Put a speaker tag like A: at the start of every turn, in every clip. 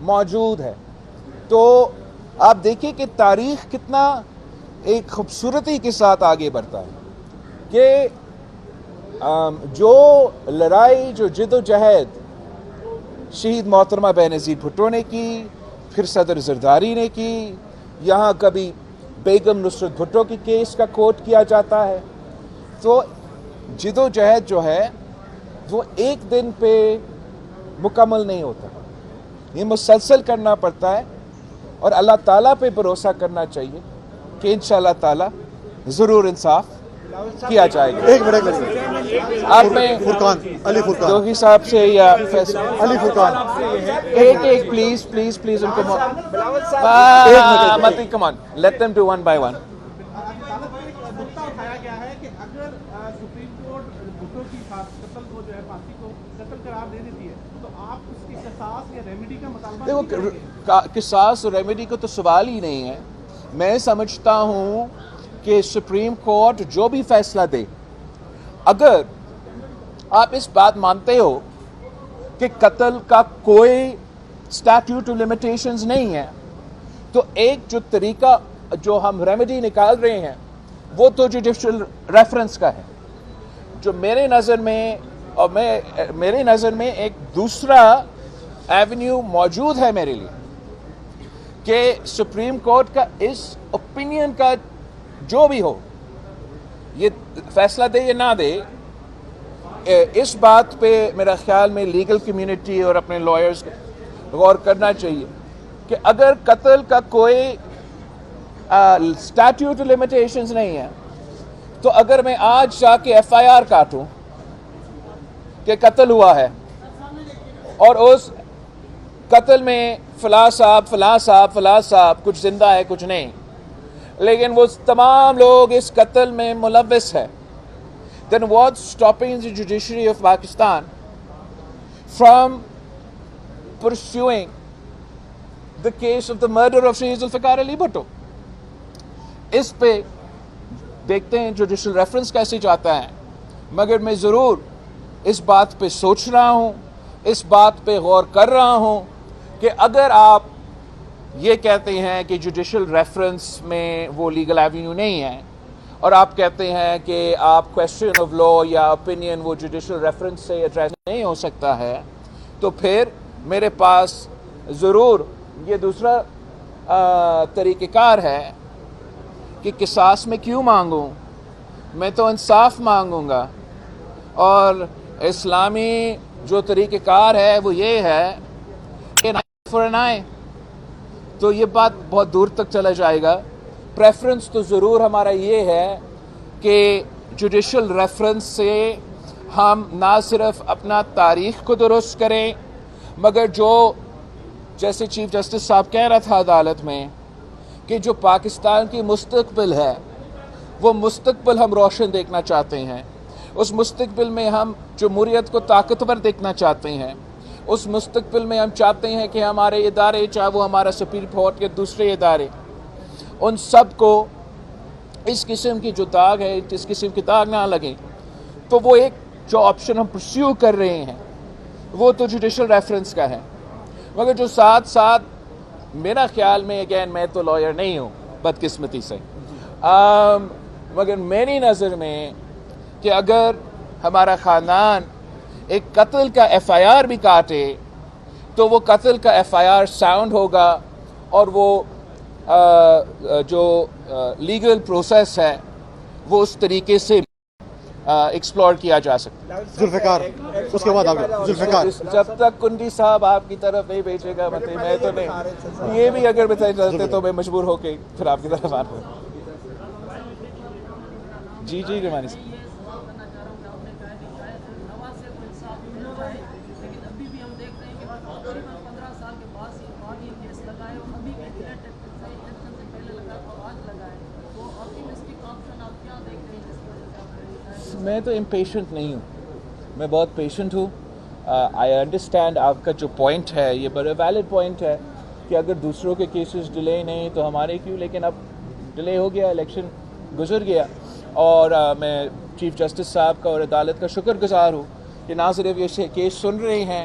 A: موجود ہے. تو آپ دیکھیں کہ تاریخ کتنا ایک خوبصورتی کے ساتھ آگے بڑھتا ہے کہ جو لڑائی جو جد و جہد شہید محترمہ بینظیر بھٹو نے کی، پھر صدر زرداری نے کی، یہاں کبھی بیگم نصرت بھٹو کی کیس کا کوٹ کیا جاتا ہے. تو جد و جہد جو ہے وہ ایک دن پہ مکمل نہیں ہوتا، یہ مسلسل کرنا پڑتا ہے اور اللہ تعالیٰ پہ بھروسہ کرنا چاہیے کہ انشاءاللہ تعالیٰ ضرور انصاف کیا جائے گا.
B: ایک منٹ
A: آپ میں
B: فرقان علی فرقان
A: جوگی صاحب سے یا فیصل
B: علی فرقان
A: ایک پلیز ان کو مت come on let them do one by one.
C: اٹھایا گیا ہے کہ اگر سپریم کورٹ بھٹو کی قتل کو جو ہے پھانسی کو قتل قرار دے دیتی ہے تو آپ اس کی قصاص یا ریمیڈی کا مطالبہ نہیں کریں گے؟
A: قصاص اور ریمیڈی کو تو سوال ہی نہیں ہے. میں سمجھتا ہوں کہ سپریم کورٹ جو بھی فیصلہ دے، اگر آپ اس بات مانتے ہو کہ قتل کا کوئی اسٹیٹیوٹ لمیٹیشنز نہیں ہے، تو ایک جو طریقہ جو ہم ریمیڈی نکال رہے ہیں وہ تو جوڈیشل ریفرنس کا ہے. جو میرے نظر میں ایک دوسرا ایونیو موجود ہے میرے لیے کہ سپریم کورٹ کا اس اوپینین کا جو بھی ہو، یہ فیصلہ دے یا نہ دے، اس بات پہ میرا خیال میں لیگل کمیونٹی اور اپنے لائرز کو غور کرنا چاہیے کہ اگر قتل کا کوئی اسٹیٹیوٹ لمیٹیشنز نہیں ہے، تو اگر میں آج جا کے ایف آئی آر کاٹوں کہ قتل ہوا ہے اور اس قتل میں فلاں صاحب کچھ زندہ ہے کچھ نہیں، لیکن وہ تمام لوگ اس قتل میں ملوث ہے، then what's stopping the judiciary of Pakistan from pursuing the case of the murder of Shahid Zulfikar Ali Bhutto? اس پہ دیکھتے ہیں جوڈیشل ریفرنس کیسے جاتا ہے، مگر میں ضرور اس بات پہ سوچ رہا ہوں، اس بات پہ غور کر رہا ہوں کہ اگر آپ یہ کہتے ہیں کہ جوڈیشل ریفرنس میں وہ لیگل ایونیو نہیں ہے، اور آپ کہتے ہیں کہ آپ کویسچن آف لا یا اوپینین وہ جوڈیشل ریفرنس سے ایڈریس نہیں ہو سکتا ہے، تو پھر میرے پاس ضرور یہ دوسرا طریقہ کار ہے کہ قصاص میں کیوں مانگوں، میں تو انصاف مانگوں گا. اور اسلامی جو طریقہ کار ہے وہ یہ ہے کہ فور این آئی، تو یہ بات بہت دور تک چلا جائے گا. پریفرنس تو ضرور ہمارا یہ ہے کہ جوڈیشل ریفرنس سے ہم نہ صرف اپنا تاریخ کو درست کریں، مگر جو جیسے چیف جسٹس صاحب کہہ رہا تھا عدالت میں کہ جو پاکستان کی مستقبل ہے وہ مستقبل ہم روشن دیکھنا چاہتے ہیں. اس مستقبل میں ہم جمہوریت کو طاقتور دیکھنا چاہتے ہیں. اس مستقبل میں ہم چاہتے ہیں کہ ہمارے ادارے، چاہے وہ ہمارا سپریم کورٹ یا دوسرے ادارے، ان سب کو اس قسم کی جو داغ ہے، اس قسم کی داغ نہ لگیں. تو وہ ایک جو آپشن ہم پرسیو کر رہے ہیں وہ تو جوڈیشل ریفرنس کا ہے، مگر جو ساتھ ساتھ میرا خیال میں، اگین میں تو لائر نہیں ہوں بدقسمتی سے، مگر میری نظر میں کہ اگر ہمارا خاندان ایک قتل کا ایف آئی آر بھی کاٹے تو وہ قتل کا ایف آئی آر ساؤنڈ ہوگا اور وہ جو لیگل پروسیس ہے وہ اس طریقے سے ایکسپلور کیا جا سکتا ہے.
B: ذوالفقار اس کے بعد آگے ذوالفقار
A: جب تک کنڈی صاحب آپ کی طرف نہیں بھیجے گا میں تو نہیں، یہ بھی اگر بتائے تو میں مجبور ہو کے پھر آپ کی طرف آتا ہوں. جی گرمانی صاحب. میں تو امپیشنٹ نہیں ہوں، میں بہت پیشنٹ ہوں. آئی انڈرسٹینڈ آپ کا جو پوائنٹ ہے یہ بڑا ویلڈ پوائنٹ ہے کہ اگر دوسروں کے کیسز ڈیلے نہیں تو ہمارے کیوں، لیکن اب ڈیلے ہو گیا، الیکشن گزر گیا. اور میں چیف جسٹس صاحب کا اور عدالت کا شکر گزار ہوں کہ نہ صرف یہ کیس سن رہے ہیں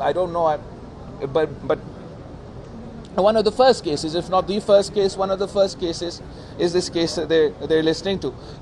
A: I don't know, but one of the first cases, if not the first case, one of the first cases is this case they're listening to.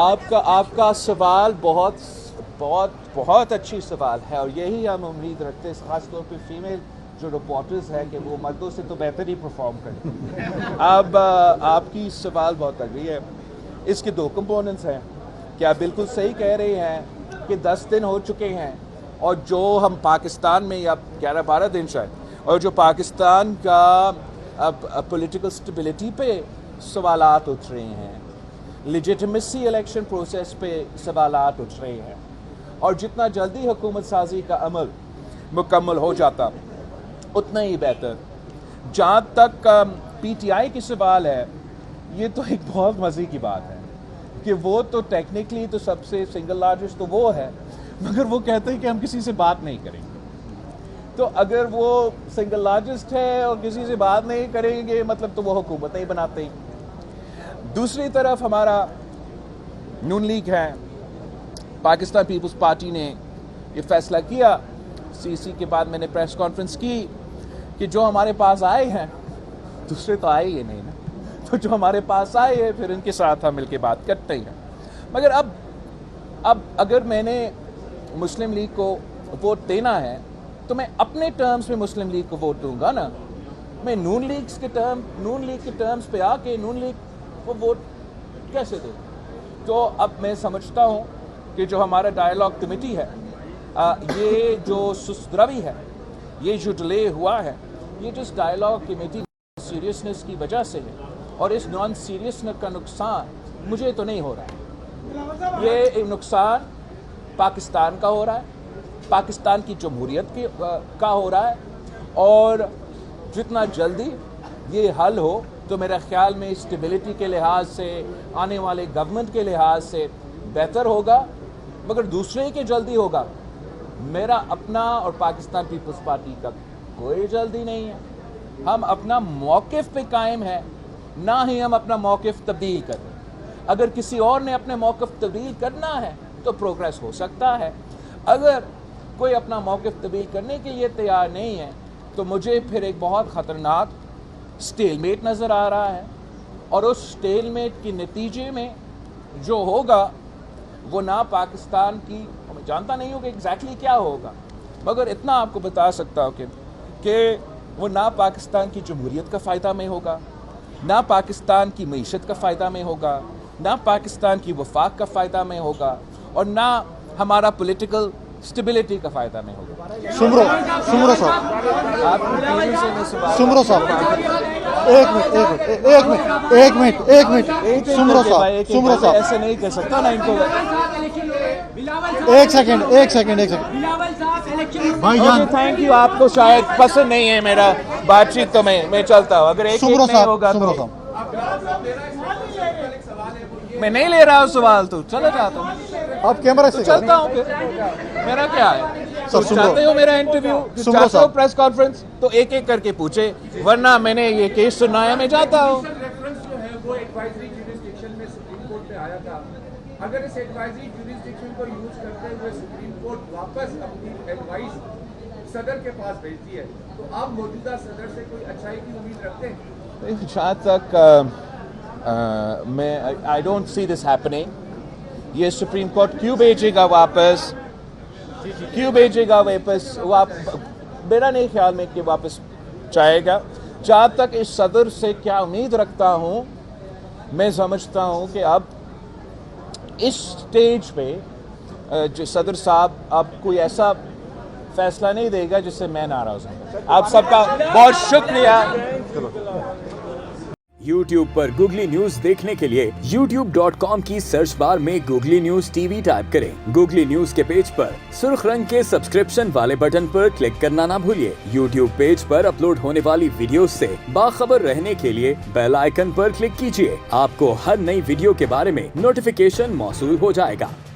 A: آپ کا سوال بہت اچھی سوال ہے، اور یہی ہم امید رکھتے ہیں خاص طور پہ فیمیل جو رپورٹرز ہیں کہ وہ مردوں سے تو بہتر ہی پرفارم کریں۔ اب آپ کی سوال بہت اگلی ہے، اس کے 2 کمپوننٹس ہیں کہ آپ بالکل صحیح کہہ رہے ہیں کہ 10 دن ہو چکے ہیں، اور جو ہم پاکستان میں یا 11-12 دن شاید، اور جو پاکستان کا پولیٹیکل سٹیبلٹی پہ سوالات اٹھ رہے ہیں، لیجیٹمیسی الیکشن پروسیس پہ سوالات اٹھ رہے ہیں، اور جتنا جلدی حکومت سازی کا عمل مکمل ہو جاتا اتنا ہی بہتر۔ جہاں تک پی ٹی آئی کی سوال ہے، یہ تو ایک بہت مزے کی بات ہے کہ وہ تو ٹیکنیکلی تو سب سے سنگل لارجسٹ تو وہ ہے، مگر وہ کہتے ہیں کہ ہم کسی سے بات نہیں کریں گے۔ تو اگر وہ سنگل لارجسٹ ہے اور کسی سے بات نہیں کریں گے، مطلب تو وہ حکومت نہیں بناتے۔ دوسری طرف ہمارا نون لیگ ہے، پاکستان پیپلز پارٹی نے یہ فیصلہ کیا، سی سی کے بعد میں نے پریس کانفرنس کی کہ جو ہمارے پاس آئے ہیں، دوسرے تو آئے ہی نہیں نا، تو جو ہمارے پاس آئے ہیں پھر ان کے ساتھ ہم مل کے بات کرتے ہیں۔ مگر اب اگر میں نے مسلم لیگ کو ووٹ دینا ہے تو میں اپنے ٹرمز میں مسلم لیگ کو ووٹ دوں گا نا، میں نون لیگ کے ٹرمز پہ آ کے نون لیگ کو ووٹ کیسے دوں؟ تو اب میں سمجھتا ہوں کہ جو ہمارا ڈائیلاگ کمیٹی ہے، یہ جو سست روی ہے، یہ جو ڈیلے ہوا ہے، یہ جس ڈائیلاگ کمیٹی سیریسنس کی وجہ سے ہے، اور اس نان سیریسنس کا نقصان مجھے تو نہیں ہو رہا ہے، یہ نقصان پاکستان کا ہو رہا ہے، پاکستان کی جمہوریت کا ہو رہا ہے، اور جتنا جلدی یہ حل ہو تو میرا خیال میں اسٹیبلٹی کے لحاظ سے، آنے والے گورنمنٹ کے لحاظ سے بہتر ہوگا۔ مگر دوسرے کے جلدی ہوگا، میرا اپنا اور پاکستان پیپلز پارٹی کا کوئی جلدی نہیں ہے۔ ہم اپنا موقف پہ قائم ہے، نہ ہی ہم اپنا موقف تبدیل کریں۔ اگر کسی اور نے اپنے موقف تبدیل کرنا ہے تو پروگریس ہو سکتا ہے، اگر کوئی اپنا موقف تبدیل کرنے کے لیے تیار نہیں ہے تو مجھے پھر ایک بہت خطرناک سٹیل میٹ نظر آ رہا ہے، اور اس سٹیل میٹ کے نتیجے میں جو ہوگا وہ نہ پاکستان کی، میں جانتا نہیں ہوں کہ ایگزیکٹلی کیا ہوگا، مگر اتنا آپ کو بتا سکتا ہوں کہ وہ نہ پاکستان کی جمہوریت کا فائدہ میں ہوگا، نہ پاکستان کی معیشت کا فائدہ میں ہوگا، نہ پاکستان کی وفاق کا فائدہ میں ہوگا، اور نہ ہمارا پولیٹیکل اسٹیبلٹی کا فائدہ میں ہوگا۔
B: سمرو صاحب،
A: آپ کی ٹی وی سے میں سوال
B: سمرو صاحب، ایک منٹ، سمرو صاحب
A: ایسے نہیں کہہ سکتا نا ان کو۔
B: ایک سیکنڈ بھائی جان،
A: تھینک یو، آپ کو شاید پسند نہیں ہے میرا بات چیت، تو میں چلتا ہوں، اگر ایک نہیں ہوگا تو میں نہیں لے رہا ہوں سوال، تو چلا جاتا ہوں،
B: آپ کیمرہ سے
A: چلتا ہوں، پھر میرا کیا ہے؟ چاہتے ہو میرا انٹرویو، چاہتے ہو پریس کانفرنس، تو ایک ایک کر کے پوچھے، ورنہ میں نے یہ کیس سننا ہے، میں جاتا ہوں۔
D: ریفرنس جو ہے وہ ایڈوائزری جوریسڈکشن میں سپریم کورٹ پہ آیا تھا، اگر اس ایڈوائزری جوریسڈکشن کو یوز کرتے ہوئے سپریم کورٹ واپس اپنی ایڈوائز صدر کے پاس بھیجتی ہے تو آپ موجودہ صدر سے کوئی اچھائی کی امید رکھتے ہیں؟
A: جہاں تک میں I don't see this happening, یہ سپریم کورٹ کیوں بھیجے گا واپس، میرا نہیں خیال میں کہ واپس چاہے گا۔ جہاں تک اس صدر سے کیا امید رکھتا ہوں، میں سمجھتا ہوں کہ اب اس سٹیج پہ جو صدر صاحب اب کوئی ایسا فیصلہ نہیں دے گا جس سے میں ناراض ہوں۔ آپ سب کا بہت شکریہ۔
E: YouTube پر گوگلی نیوز دیکھنے کے لیے youtube.com کی سرچ بار میں googly news T V type کریں۔ گوگلی نیوز کے پیج پر سرخ رنگ کے سبسکرپشن والے بٹن پر کلک کرنا نہ بھولیے۔ YouTube پیج پر اپلوڈ ہونے والی ویڈیوز سے باخبر رہنے کے لیے بیل آئیکن پر کلک کیجیے۔ آپ کو ہر نئی ویڈیو کے بارے میں نوٹیفیکیشن موصول ہو جائے گا۔